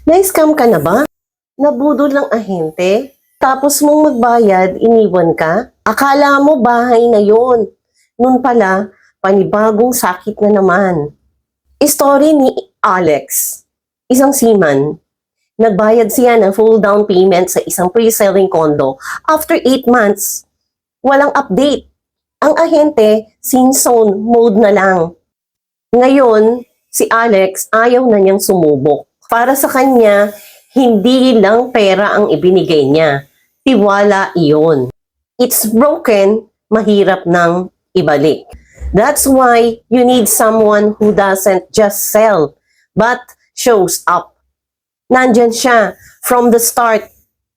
Na-scam ka na ba? Nabudol ng ahente? Tapos mong magbayad, iniwan ka? Akala mo bahay na yon. Nun pala, panibagong sakit na naman. Story ni Alex, isang seaman. Nagbayad siya ng full down payment sa isang pre-selling condo. After 8 months, walang update. Ang ahente, sin zone mode na lang. Ngayon, si Alex ayaw na niyang sumubok. Para sa kanya, hindi lang pera ang ibinigay niya. Tiwala iyon. It's broken, mahirap nang ibalik. That's why you need someone who doesn't just sell, but shows up. Nandyan siya from the start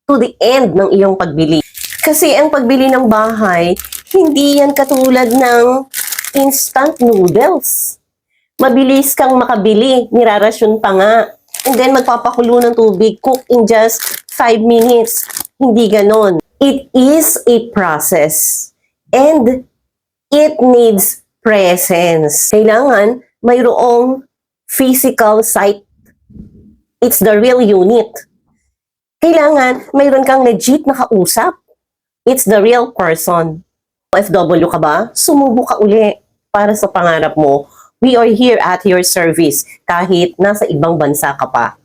to the end ng iyong pagbili. Kasi ang pagbili ng bahay, hindi yan katulad ng instant noodles. Mabilis kang makabili, nirarasyon pa nga. And then magpapakulo ng tubig, cook in just 5 minutes. Hindi ganon. It is a process. And it needs presence. Kailangan mayroong physical site. It's the real unit. Kailangan mayroon kang legit na kausap. It's the real person. OFW ka ba? Sumubok ka uli para sa pangarap mo. We are here at your service kahit nasa ibang bansa ka pa.